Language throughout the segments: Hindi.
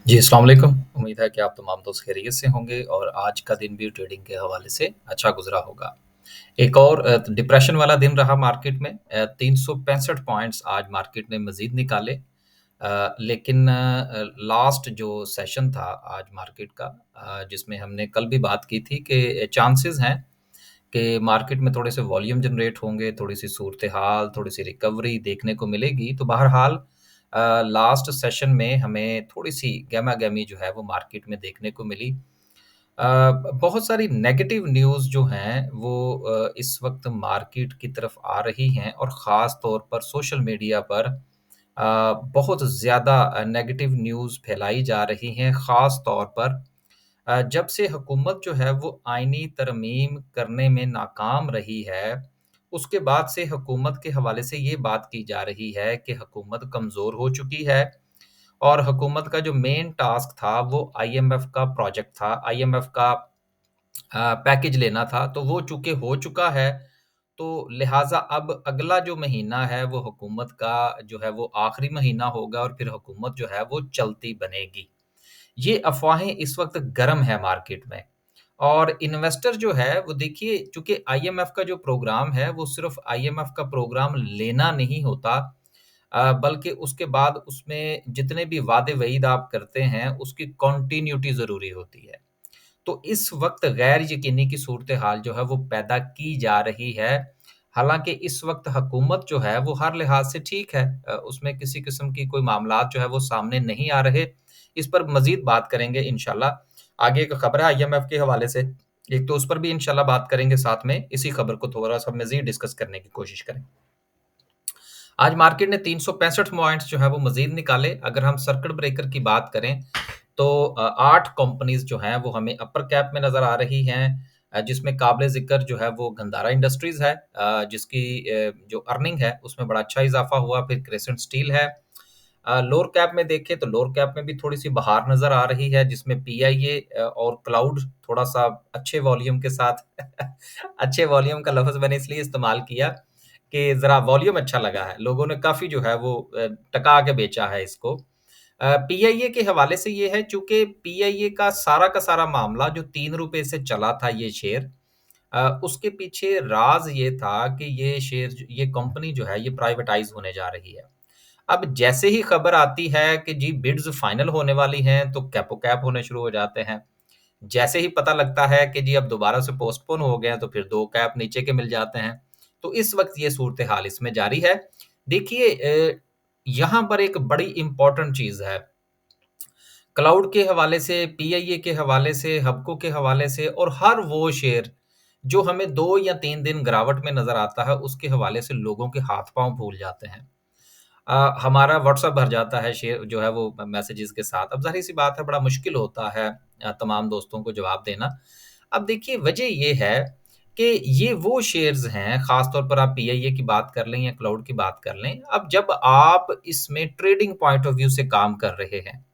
जी, अस्सलाम वालेकुम। उम्मीद है कि आप तमाम दोस्त खैरियत से होंगे और आज का दिन भी ट्रेडिंग के हवाले से अच्छा गुज़रा होगा। एक और डिप्रेशन वाला दिन रहा मार्केट में। 365 पॉइंट्स आज मार्केट ने मज़ीद निकाले। लेकिन लास्ट जो सेशन था आज मार्केट का, जिसमें हमने कल भी बात की थी कि चांसेस हैं कि मार्केट में थोड़े से वॉल्यूम जनरेट होंगे, थोड़ी-सी सूरत-ए-हाल, थोड़ी-सी रिकवरी देखने को मिलेगी। तो बहरहाल लास्ट सेशन में हमें थोड़ी-सी गहमा-गहमी जो है वो मार्केट में देखने को मिली। बहुत सारी नेगेटिव न्यूज़ जो हैं वो इस वक़्त मार्केट की तरफ आ रही हैं और ख़ास तौर पर सोशल मीडिया पर बहुत ज़्यादा नेगेटिव न्यूज़ फैलाई जा रही हैं, ख़ास तौर पर जब से हुकूमत जो है वो आईनी तरमीम करने में नाकाम रही है, उसके बाद से हुकूमत के हवाले से ये बात की जा रही है कि हुकूमत कमज़ोर हो चुकी है और हुकूमत का जो मेन टास्क था वो आईएमएफ का प्रोजेक्ट था, आईएमएफ का पैकेज लेना था, तो वो चूँकि हो चुका है, तो लिहाज़ा अब अगला जो महीना है वो हुकूमत का जो है वो आखिरी महीना होगा और फिर हुकूमत जो है वो चलती बनेगी। ये अफ़वाहें इस वक़्त गर्म है मार्केट में और इन्वेस्टर जो है वो देखिए, चूँकि आईएमएफ का जो प्रोग्राम है वो सिर्फ़ आईएमएफ का प्रोग्राम लेना नहीं होता, बल्कि उसके बाद उसमें जितने भी वादे-वईद आप करते हैं उसकी कंटिन्यूटी ज़रूरी होती है। तो इस वक़्त गैर यकीनी की सूरत-ए-हाल जो है वो पैदा की जा रही है। हालाँकि इस वक़्त हुकूमत जो है वो हर लिहाज़ से ठीक है। उसमें किसी किस्म की कोई मामलात जो है वो सामने नहीं आ रहे। इस पर मज़ीद बात करेंगे इंशाल्लाह। आगे एक खबर है आईएमएफ के हवाले से, एक तो उस पर भी इंशाल्लाह बात करेंगे साथ में, इसी खबर को थोड़ा-सा मज़ीद डिस्कस करने की कोशिश करें। आज मार्केट ने 365 पॉइंट्स जो है वो मज़ीद निकाले। अगर हम सर्किट ब्रेकर की बात करें तो 8 कंपनीज़ जो हैं वो हमें अपर कैप में नज़र आ रही हैं, जिसमें काबिल-ज़िक्र जो है वो गंधारा इंडस्ट्रीज़ है, जिसकी जो अर्निंग है उसमें बड़ा अच्छा इज़ाफ़ा हुआ। फिर क्रेसेंट स्टील है। लोअर कैप में देखें तो लोअर कैप में भी थोड़ी-सी बहार नज़र आ रही है, जिसमें पीआईए और क्लाउड थोड़ा-सा अच्छे वॉल्यूम के साथ अच्छे वॉल्यूम का लफ़्ज़ मैंने इसलिए इस्तेमाल किया कि ज़रा वॉल्यूम अच्छा लगा है। लोगों ने काफ़ी जो है वो टका के बेचा है इसको। पीआईए के हवाले से ये है, चूँकि पीआईए का सारा मामला जो ₹3 से चला था ये शेयर, उसके पीछे राज़ ये था कि ये कंपनी जो है ये प्राइवेटाइज़ होने जा रही है। अब जैसे ही खबर आती है कि जी बिड्स फाइनल होने वाली हैं, तो कैपो-कैप होने शुरू हो जाते हैं। जैसे ही पता लगता है कि जी अब दोबारा से पोस्टपोन हो गए हैं, तो फिर 2 कैप नीचे के मिल जाते हैं। तो इस वक़्त ये सूरत-ए-हाल इसमें जारी है। देखिए, यहाँ पर एक बड़ी इम्पोर्टेंट चीज़ है। क्लाउड के हवाले से, पीआईए के हवाले से, हबको के हवाले से और हर वो शेयर जो हमें 2 या 3 दिन गिरावट में नज़र आता है, उसके हवाले से लोगों के हाथ-पाँव फूल जाते हैं। हमारा व्हाट्सएप भर जाता है शेयर जो है वो मैसेजेस के साथ। अब ज़ाहिर-सी बात है, बड़ा मुश्किल होता है तमाम दोस्तों को जवाब देना। अब देखिए, वजह ये है कि ये वो शेयर्स हैं, ख़ास तौर पर आप पीआईए की बात कर लें या क्लाउड की बात कर लें। अब जब आप इसमें ट्रेडिंग पॉइंट ऑफ व्यू से काम कर रहे हैं,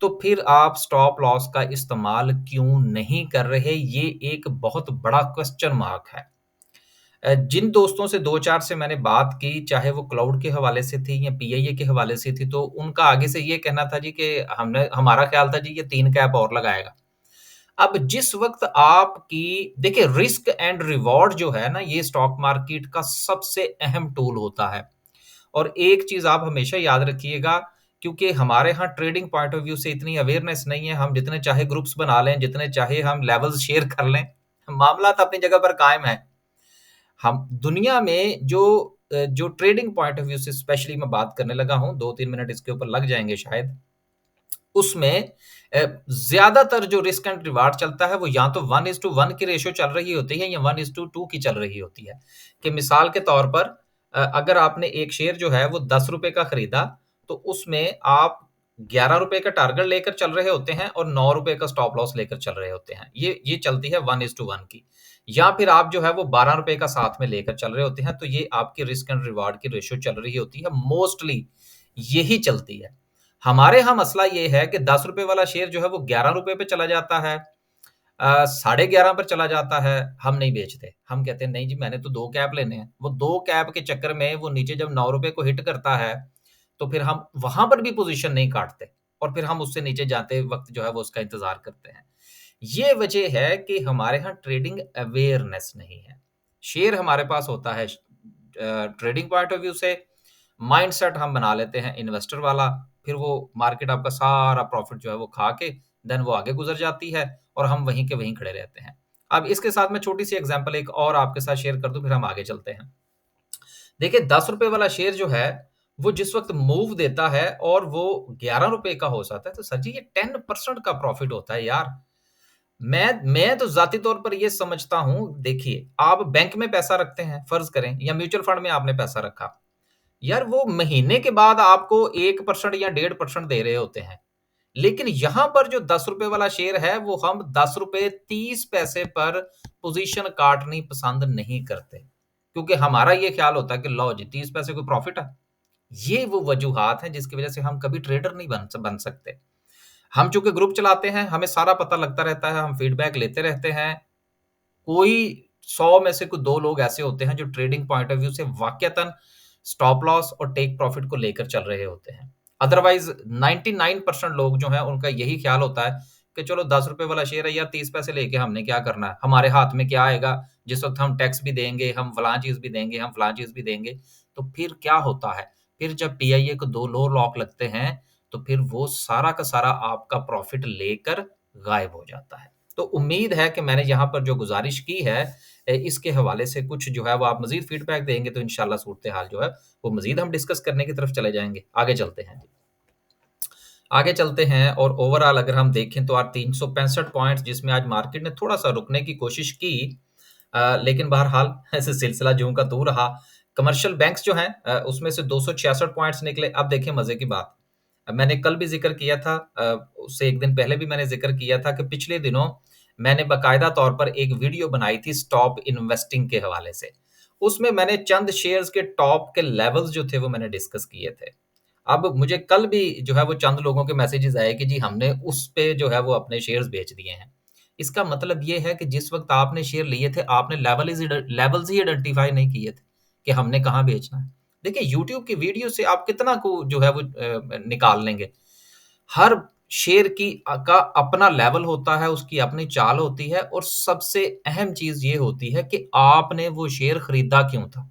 तो फिर आप स्टॉप लॉस का इस्तेमाल क्यों नहीं कर रहे? ये एक बहुत बड़ा क्वेश्चन मार्क है। जिन दोस्तों से 2-4 से मैंने बात की, चाहे वो क्लाउड के हवाले से थी या पीआईए के हवाले से थी, तो उनका आगे से ये कहना था जी कि हमारा ख़्याल था जी ये 3 कैप और लगाएगा। अब जिस वक़्त आपकी देखिए, रिस्क एंड रिवॉर्ड जो है ना, ये स्टॉक मार्केट का सबसे अहम टूल होता है। और एक चीज़ आप हमेशा याद रखिएगा, क्योंकि हमारे यहाँ ट्रेडिंग पॉइंट ऑफ व्यू से इतनी अवेयरनेस नहीं है, हम जितने चाहे ग्रुप्स बना लें, जितने चाहे हम लेवल्स शेयर कर लें, मामला तो अपनी जगह पर कायम है। हम दुनिया में जो ट्रेडिंग पॉइंट ऑफ व्यू से स्पेशली मैं बात करने लगा हूँ, 2-3 मिनट इसके ऊपर लग जाएँगे शायद। उसमें ज़्यादातर जो रिस्क एंड रिवार्ड चलता है वो या तो 1:1 की रेशियो चल रही होती है या 1:2 की चल रही होती है। कि मिसाल के तौर पर अगर आपने एक शेयर जो है वो ₹10 का खरीदा, तो उसमें आप ₹11 का टारगेट लेकर चल रहे होते हैं और ₹9 का स्टॉप लॉस लेकर चल रहे होते हैं। ये चलती है 1:1 की। या फिर आप जो है वो ₹12 का साथ में लेकर चल रहे होते हैं, तो ये आपकी रिस्क एंड रिवार्ड की रेशियो चल रही होती है। मोस्टली यही चलती है। हमारे यहाँ मसला ये है कि ₹10 वाला शेयर जो है वो ₹11 पे चला जाता है, साढ़े 11 पर चला जाता है, हम नहीं बेचते। हम कहते हैं नहीं जी, मैंने तो 2 कैप लेने हैं। वो 2 कैप के चक्कर में वो नीचे जब ₹9 को हिट करता है, तो फिर हम वहाँ पर भी पोज़ीशन नहीं काटते। और फिर हम उससे नीचे जाते वक़्त जो है वो उसका इंतज़ार करते हैं। ये वजह है कि हमारे यहाँ ट्रेडिंग अवेयरनेस नहीं है। शेयर हमारे पास होता है ट्रेडिंग पॉइंट ऑफ व्यू से माइंडसेट हम बना लेते हैं इन्वेस्टर वाला, फिर वो मार्केट आपका सारा प्रॉफ़िट जो है वो खा के देन वो आगे गुज़र जाती है और हम वहीं के वहीं खड़े रहते हैं। अब इसके साथ मैं छोटी-सी एग्ज़ाम्पल एक और आपके साथ शेयर कर दूँ, फिर हम आगे चलते हैं। देखिए ₹10 वाला शेयर जो है, वो जिस वक़्त मूव देता है और वो ₹11 का हो जाता है, तो सर जी ये 10% का प्रॉफ़िट होता है यार। मैं तो ज़ाती तौर पर ये समझता हूँ, देखिए आप बैंक में पैसा रखते हैं, फ़र्ज़ करें या म्यूचुअल फंड में आपने पैसा रखा। यार वो महीने के बाद आपको 1% या 1.5% दे रहे होते हैं। लेकिन यहाँ पर जो ₹10 वाला शेयर है, वो हम ₹10 30 पैसे पर पोज़ीशन काटनी पसंद नहीं करते। क्योंकि हमारा ये ख़्याल होता है कि लो जी 30 पैसे कोई प्रॉफ़िट है। ये वो वजूहात हैं जिसकी वज़ह से हम कभी ट्रेडर नहीं बन सकते। हम चूँकि ग्रुप चलाते हैं, हमें सारा पता लगता रहता है, हम फीडबैक लेते रहते हैं। कोई 100 में से कोई 2 लोग ऐसे होते हैं जो ट्रेडिंग पॉइंट ऑफ व्यू से वाक़यतन स्टॉप लॉस और टेक प्रॉफ़िट को लेकर चल रहे होते हैं। अदरवाइज़ 99% लोग जो हैं उनका यही ख़्याल होता है कि चलो ₹10 वाला शेयर है यार 30 पैसे लेके हमने क्या करना है? हमारे हाथ में क्या आएगा? जिस वक़्त हम टैक्स भी देंगे, हम फलाँ चीज़ भी देंगे, हम फलाँ चीज़ भी देंगे। तो फिर क्या होता है? फिर जब पीआईए को 2 लो लॉक लगते हैं, तो फिर वो सारा का सारा आपका प्रॉफ़िट लेकर गायब हो जाता है। तो उम्मीद है कि मैंने यहाँ पर जो गुज़ारिश की है इसके हवाले से कुछ जो है वो आप मज़ीद फ़ीडबैक देंगे तो इंशाअल्लाह सूरत-ए-हाल जो है वो मज़ीद हम डिस्कस करने की तरफ चले जाएँगे। आगे चलते हैं। आगे चलते हैं और ओवरऑल अगर हम देखें तो आज 365 पॉइंट्स जिसमें आज मार्केट ने थोड़ा-सा रुकने की कोशिश की लेकिन बहरहाल ऐसे सिलसिला ज्यों का त्यों रहा। कमर्शियल बैंक्स जो हैं उसमें से 266 पॉइंट्स निकले। अब देखिए मज़े की बात, मैंने कल भी ज़िक्र किया था उससे 1 दिन पहले भी मैंने ज़िक्र किया था कि पिछले दिनों मैंने बाकायदा तौर पर एक वीडियो बनाई थी स्टॉप इन्वेस्टिंग के हवाले से। उसमें मैंने चंद शेयर्स के टॉप के लेवल्स जो थे वो मैंने डिस्कस किए थे। अब मुझे कल भी जो है वो चंद लोगों के मैसेजेस आए कि जी हमने उस पे जो है वो अपने शेयर्स बेच दिए हैं। इसका मतलब ये है कि जिस वक़्त आपने शेयर लिए थे आपने लेवल्स ही आइडेंटिफ़ाई नहीं किए थे कि हमने कहाँ बेचना है। देखिए यूट्यूब की वीडियो से आप कितना को जो है वो निकाल लेंगे। हर शेयर का अपना लेवल होता है, उसकी अपनी चाल होती है और सबसे अहम चीज़ ये होती है कि आपने वो शेयर खरीदा क्यों था?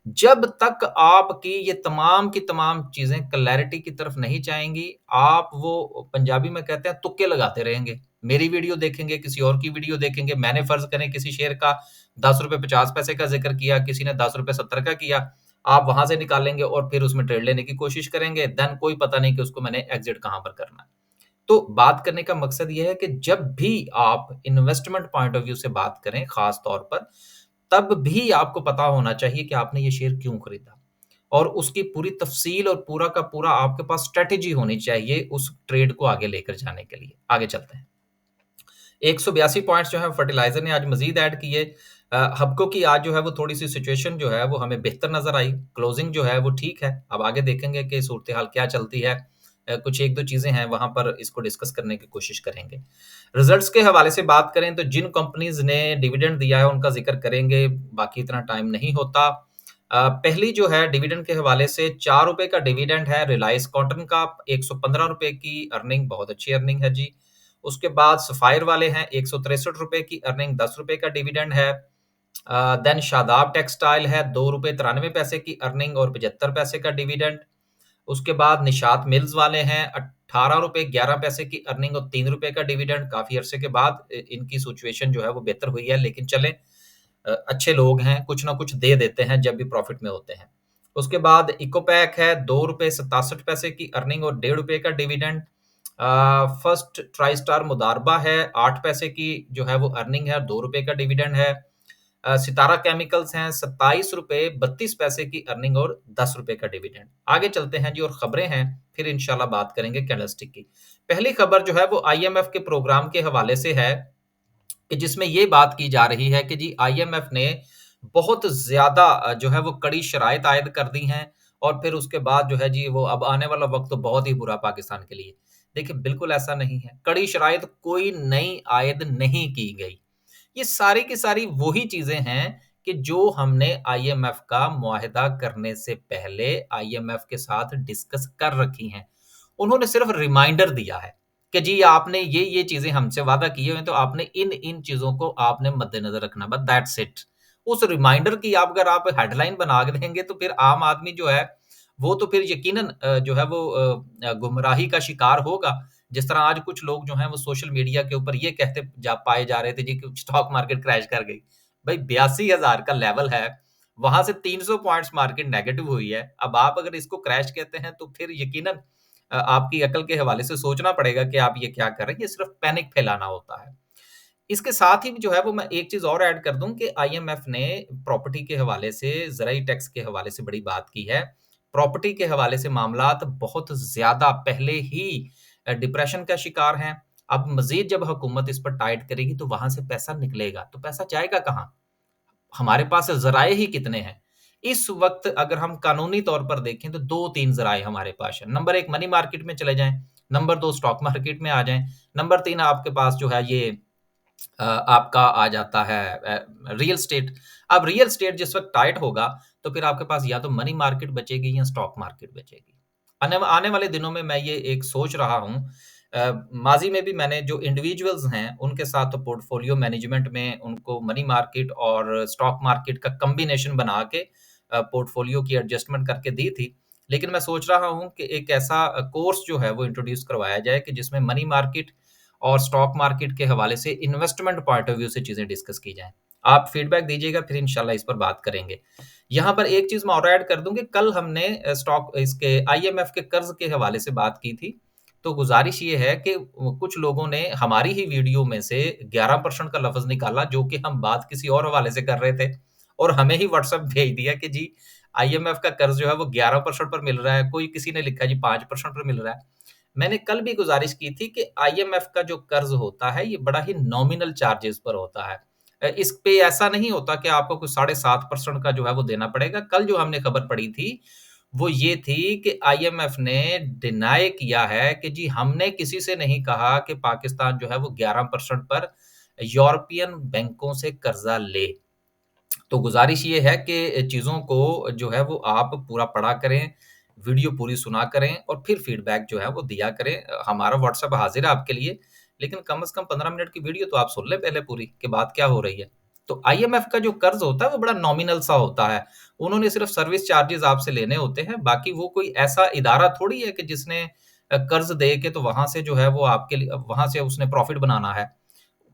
जब तक आपकी ये तमाम की तमाम चीज़ें क्लैरिटी की तरफ नहीं जाएँगी, आप वो पंजाबी में कहते हैं तुक्के लगाते रहेंगे। मेरी वीडियो देखेंगे, किसी और की वीडियो देखेंगे, मैंने फ़र्ज़ करें किसी शेयर का ₹10 50 पैसे का ज़िक्र किया, किसी ने ₹10 70 का किया, आप वहाँ से निकालेंगे और फिर उसमें ट्रेड लेने की कोशिश करेंगे, देन कोई पता नहीं कि उसको मैंने एग्ज़िट कहाँ पर करना है। तो बात करने का मकसद ये है कि जब भी आप इन्वेस्टमेंट पॉइंट ऑफ व्यू से बात करें ख़ास तौर पर, तब भी आपको पता होना चाहिए कि आपने ये शेयर क्यों खरीदा और उसकी पूरी तफ़सील और पूरा का पूरा आपके पास स्ट्रैटेजी होनी चाहिए उस ट्रेड को आगे लेकर जाने के लिए। आगे चलते हैं। 182 पॉइंट्स जो है फर्टिलाइज़र ने आज मज़ीद ऐड किए। हबको की आज जो है वो थोड़ी-सी सिचुएशन जो है वो हमें बेहतर नज़र आई। क्लोजिंग जो है वो ठीक है। अब आगे देखेंगे कि सूरत-ए-हाल क्या चलती है। कुछ 1-2 चीज़ें हैं वहाँ पर इसको डिस्कस करने की कोशिश करेंगे। रिज़ल्ट्स के हवाले से बात करें तो जिन कंपनीज़ ने डिविडेंड दिया है उनका ज़िक्र करेंगे, बाकी इतना टाइम नहीं होता। पहली जो है डिविडेंड के हवाले से ₹4 का डिविडेंड है रिलायंस कॉटन का, ₹115 की अर्निंग बहुत अच्छी अर्निंग है जी। उसके बाद सफ़ायर वाले हैं ₹163 की अर्निंग, ₹10 का डिविडेंड है। देन शादाब टेक्सटाइल है ₹2.93 की अर्निंग और 75 पैसे का डिविडेंड। उसके बाद निशात मिल्स वाले हैं ₹18 11 पैसे की अर्निंग और ₹3 का डिविडेंड। काफ़ी अरसे के बाद इनकी सिचुएशन जो है वो बेहतर हुई है, लेकिन चलें अच्छे लोग हैं, कुछ ना कुछ दे देते हैं जब भी प्रॉफ़िट में होते हैं। उसके बाद इकोपैक है ₹2.67 की अर्निंग और ₹1.5 का डिविडेंड। फर्स्ट ट्राइस्टार मुदारबा है 8 पैसे की जो है वो अर्निंग है और ₹2 का डिविडेंड है। सितारा केमिकल्स हैं ₹27.32 की अर्निंग और ₹10 का डिविडेंड। आगे चलते हैं जी और खबरें हैं, फिर इंशाल्लाह बात करेंगे कैंडलस्टिक की। पहली खबर जो है वो आईएमएफ के प्रोग्राम के हवाले से है कि जिसमें ये बात की जा रही है कि जी आईएमएफ ने बहुत ज़्यादा जो है वो कड़ी शराइत आयद कर दी हैं और फिर उसके बाद जो है जी वो अब आने वाला वक़्त तो बहुत ही बुरा पाकिस्तान के लिए। देखिए बिल्कुल ऐसा नहीं है, कड़ी शराइत कोई नई आयद नहीं की गई। ये सारी की सारी वही चीज़ें हैं कि जो हमने आईएमएफ का मुआहिदा करने से पहले आईएमएफ के साथ डिस्कस कर रखी हैं। उन्होंने सिर्फ रिमाइंडर दिया है कि जी आपने ये चीज़ें हमसे वादा किए हुए हैं, तो आपने इन चीज़ों को आपने मद्देनज़र रखना, बस दैट्स इट। उस रिमाइंडर की आप अगर आप हेडलाइन बना के देंगे तो फिर आम आदमी जो है, वो तो फिर यकीनन जो है वो गुमराही का शिकार होगा। जिस तरह आज कुछ लोग जो हैं वो सोशल मीडिया के ऊपर ये कहते जा पाए जा रहे थे जी कि स्टॉक मार्केट क्रैश कर गई। भाई 82,000 का लेवल है, वहाँ से 300 पॉइंट्स मार्केट नेगेटिव हुई है। अब आप अगर इसको क्रैश कहते हैं तो फिर यकीनन आपकी अकल के हवाले से सोचना पड़ेगा कि आप ये क्या कर रहे हैं, ये सिर्फ पैनिक फैलाना होता है। इसके साथ ही जो है वो मैं एक चीज़ और ऐड कर दूँ कि आईएमएफ ने प्रॉपर्टी के हवाले से, ज़राई टैक्स के हवाले से बड़ी बात की है। प्रॉपर्टी के हवाले से मामलात बहुत ज़्यादा पहले ही डिप्रेशन का शिकार हैं। अब मज़ीद जब हुकूमत इस पर टाइट करेगी तो वहाँ से पैसा निकलेगा, तो पैसा जाएगा कहाँ? हमारे पास ज़राए ही कितने हैं। इस वक़्त अगर हम कानूनी तौर पर देखें तो 2-3 ज़राए हमारे पास हैं। नंबर 1 मनी मार्केट में चले जाएँ, नंबर 2 स्टॉक मार्केट में आ जाएँ, नंबर 3 आपके पास जो है ये आपका आ जाता है रियल एस्टेट। अब रियल एस्टेट जिस वक़्त टाइट होगा, तो फिर आपके पास या तो मनी मार्केट बचेगी या स्टॉक मार्केट बचेगी। आने वाले दिनों में मैं ये एक सोच रहा हूँ माज़ी में भी मैंने जो इंडिविजुअल्स हैं, उनके साथ तो पोर्टफोलियो मैनेजमेंट में उनको मनी मार्केट और स्टॉक मार्केट का कॉम्बिनेशन बना के पोर्टफोलियो की एडजस्टमेंट करके दी थी। लेकिन मैं सोच रहा हूँ कि एक ऐसा कोर्स जो है वो इंट्रोड्यूस करवाया जाए कि जिसमें मनी मार्केट और स्टॉक मार्केट के हवाले से इन्वेस्टमेंट पॉइंट ऑफ व्यू से चीज़ें डिस्कस की जाएँ। आप फीडबैक दीजिएगा फिर इंशाल्लाह इस पर बात करेंगे। यहाँ पर एक चीज़ मैं और ऐड कर दूँ कि कल हमने स्टॉक इसके आईएमएफ के कर्ज़ के हवाले से बात की थी। तो गुज़ारिश ये है कि कुछ लोगों ने हमारी ही वीडियो में से 11% का लफ़्ज़ निकाला जो कि हम बात किसी और हवाले से कर रहे थे और हमें ही व्हाट्सएप भेज दिया कि जी आईएमएफ का कर्ज़ जो है वो 11% पर मिल रहा है, कोई किसी ने लिखा जी 5% पर मिल रहा है। मैंने कल भी गुज़ारिश की थी कि आईएमएफ का जो कर्ज़ होता है, ये बड़ा ही नॉमिनल चार्जेज़ पर होता है। इस पे ऐसा नहीं होता कि आपको कुछ 7.5% का जो है वो देना पड़ेगा। कल जो हमने खबर पढ़ी थी, वो ये थी कि आईएमएफ ने डिनाई किया है कि जी हमने किसी से नहीं कहा कि पाकिस्तान जो है वो 11% पर यूरोपियन बैंकों से कर्ज़ा ले। तो गुज़ारिश ये है कि चीज़ों को जो है वो आप पूरा पढ़ा करें, वीडियो पूरी सुना करें और फिर फीडबैक जो है वो दिया करें। हमारा व्हाट्सएप हाज़िर है आपके लिए, लेकिन कम से कम 15 मिनट की वीडियो तो आप सुन लें पहले पूरी कि बात क्या हो रही है। तो आईएमएफ का जो कर्ज़ होता है वो बड़ा नॉमिनल सा होता है। उन्होंने सिर्फ़ सर्विस चार्जेज़ आपसे लेने होते हैं, बाकी वो कोई ऐसा इदारा थोड़ी है कि जिसने कर्ज़ दे के तो वहाँ से जो है वो आपके लिए वहाँ से उसने प्रॉफ़िट बनाना है।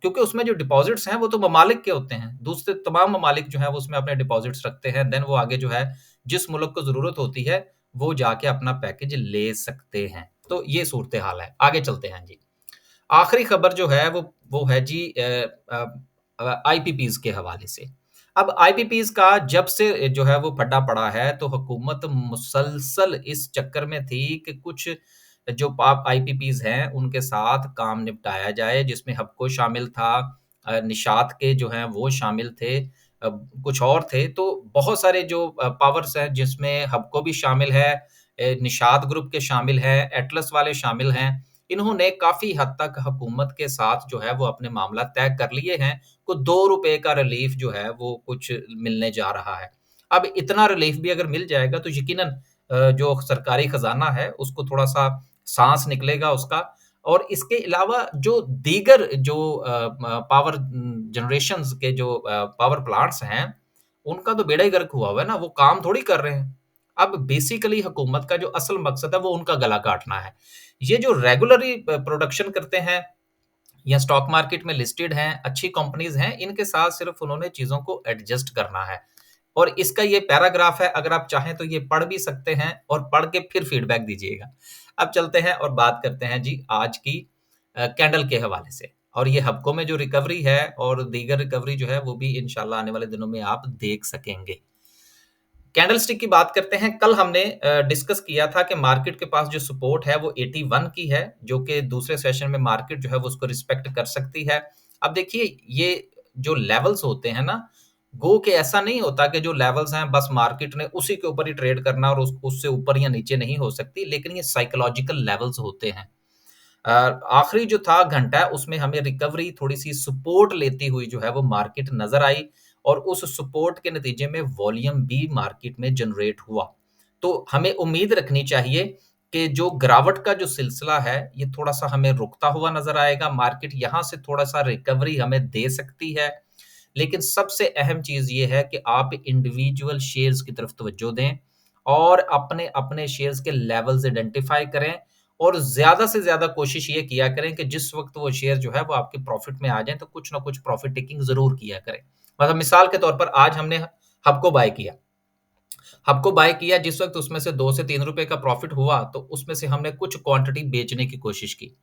क्योंकि उसमें जो डिपॉज़िट्स हैं, वो तो ममालिक के होते हैं। दूसरे तमाम ममालिक जो हैं, वो उसमें अपने डिपॉज़िट्स रखते हैं। देन वो आगे जो है, जिस मुल्क को ज़रूरत होती है, वो जाके अपना पैकेज ले सकते हैं। तो ये सूरत-ए-हाल है। आगे चलते हैं जी। आखिरी खबर जो है, वो है जी आईपीपीज़ के हवाले से। अब आईपीपीज़ का जब से जो है वो फड्डा पड़ा है, तो हुकूमत मुसलसल इस चक्कर में थी कि कुछ जो पाक आईपीपीज़ हैं, उनके साथ काम निपटाया जाए, जिसमें हबको शामिल था निशात के जो हैं वो शामिल थे, कुछ और थे। तो बहुत सारे जो पावर्स हैं जिसमें हबको भी शामिल है, निशात ग्रुप के शामिल हैं, एटलस वाले शामिल हैं। इन्होंने काफ़ी हद तक हुकूमत के साथ जो है वो अपने मामला तय कर लिए हैं। कुछ ₹2 का रिलीफ़ जो है वो कुछ मिलने जा रहा है। अब इतना रिलीफ़ भी अगर मिल जाएगा तो यकीनन जो सरकारी खज़ाना है उसको थोड़ा-सा साँस निकलेगा उसका और इसके अलावा जो दीगर जो पावर जनरेशंस के जो पावर प्लांट्स हैं, उनका तो बेड़ा ही गर्क हुआ हुआ है ना, वो काम थोड़ी कर रहे हैं। अब बेसिकली हुकूमत का जो असल मकसद है वो उनका गला काटना है। ये जो रेगुलरली प्रोडक्शन करते हैं या स्टॉक मार्केट में लिस्टेड हैं, अच्छी कंपनीज़ हैं, इनके साथ सिर्फ़ उन्होंने चीज़ों को एडजस्ट करना है। और इसका ये पैराग्राफ है, अगर आप चाहें तो ये पढ़ भी सकते हैं और पढ़ के फिर फीडबैक दीजिएगा। अब चलते हैं और बात करते हैं जी आज की कैंडल के हवाले से और ये हबको में जो रिकवरी है और दीगर रिकवरी जो है वो भी इंशाल्लाह आने वाले दिनों में आप देख सकेंगे। कैंडलस्टिक की बात करते हैं, कल हमने डिस्कस किया था कि मार्केट के पास जो सपोर्ट है वो 81 की है, जो कि दूसरे सेशन में मार्केट जो है वो उसको रिस्पेक्ट कर सकती है। अब देखिए ये जो लेवल्स होते हैं ना, गो के ऐसा नहीं होता कि जो लेवल्स हैं बस मार्केट ने उसी के ऊपर ही ट्रेड करना और उससे ऊपर या नीचे नहीं हो सकती, लेकिन ये साइकोलॉजिकल लेवल्स होते हैं। आखिरी जो था घंटा उसमें हमें रिकवरी थोड़ी-सी सपोर्ट लेती हुई जो है वो मार्केट नज़र आई और उस सपोर्ट के नतीजे में वॉल्यूम भी मार्केट में जनरेट हुआ। तो हमें उम्मीद रखनी चाहिए कि जो गिरावट का जो सिलसिला है, ये थोड़ा-सा हमें रुकता हुआ नज़र आएगा। मार्केट यहाँ से थोड़ा-सा रिकवरी हमें दे सकती है। लेकिन सबसे अहम चीज़ ये है कि आप इंडिविजुअल शेयर्स की तरफ तवज्जो दें और अपने-अपने शेयर्स के लेवल्स आइडेंटिफ़ाई करें और ज़्यादा से ज़्यादा कोशिश ये किया करें कि जिस वक़्त वो शेयर जो है वो आपके प्रॉफ़िट में आ जाएँ, तो कुछ ना कुछ प्रॉफ़िट टेकिंग ज़रूर किया करें। मतलब मिसाल के तौर पर आज हमने हब को बाय किया। हब को बाय किया जिस वक़्त उसमें से 2 से ₹3 का प्रॉफ़िट हुआ, तो उसमें से हमने कुछ क्वांटिटी बेचने की कोशिश की।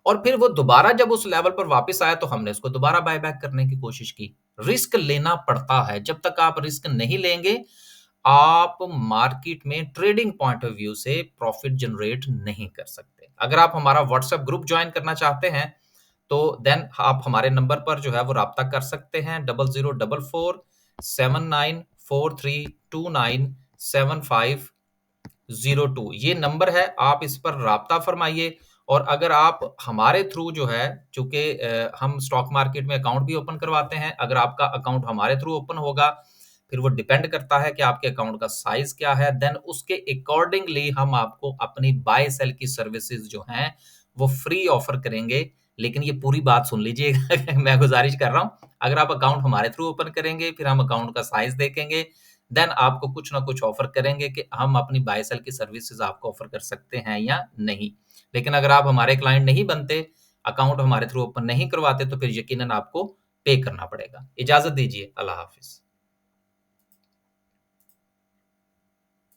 और फिर वो दोबारा जब उस लेवल पर वापस आया तो हमने उसको दोबारा बाय बैक करने की कोशिश की। रिस्क लेना पड़ता है, जब तक आप रिस्क नहीं लेंगे, आप मार्केट में ट्रेडिंग पॉइंट ऑफ व्यू से प्रॉफिट जनरेट नहीं कर सकते। अगर आप हमारा व्हाट्सएप ग्रुप जॉइन करना चाहते हैं, तो देन आप हमारे नंबर पर जो है वो राब्ता कर सकते हैं 0044 7943297502 ये नंबर है, आप इस पर राब्ता फ़रमाइए और अगर आप हमारे थ्रू जो है चूँकि हम स्टॉक मार्केट में अकाउंट भी ओपन करवाते हैं, अगर आपका अकाउंट हमारे थ्रू ओपन होगा, फिर वो डिपेंड करता है कि आपके अकाउंट का साइज़ क्या है, देन उसके अकॉर्डिंगली हम आपको अपनी बाय सेल की सर्विसेज़ जो हैं, वो फ्री ऑफ़र करेंगे। लेकिन ये पूरी बात सुन लीजिएगा मैं गुज़ारिश कर रहा हूँ, अगर आप अकाउंट हमारे थ्रू ओपन करेंगे, फिर हम अकाउंट का साइज़ देखेंगे, देन आपको कुछ ना कुछ ऑफ़र करेंगे कि हम अपनी बाय सेल की सर्विसेज़ आपको ऑफ़र कर सकते हैं या नहीं। लेकिन अगर आप हमारे क्लाइंट नहीं बनते, अकाउंट हमारे थ्रू ओपन नहीं करवाते, तो फिर यकीनन आपको पे करना पड़ेगा। इजाज़त दीजिए, अल्लाह हाफ़िज़।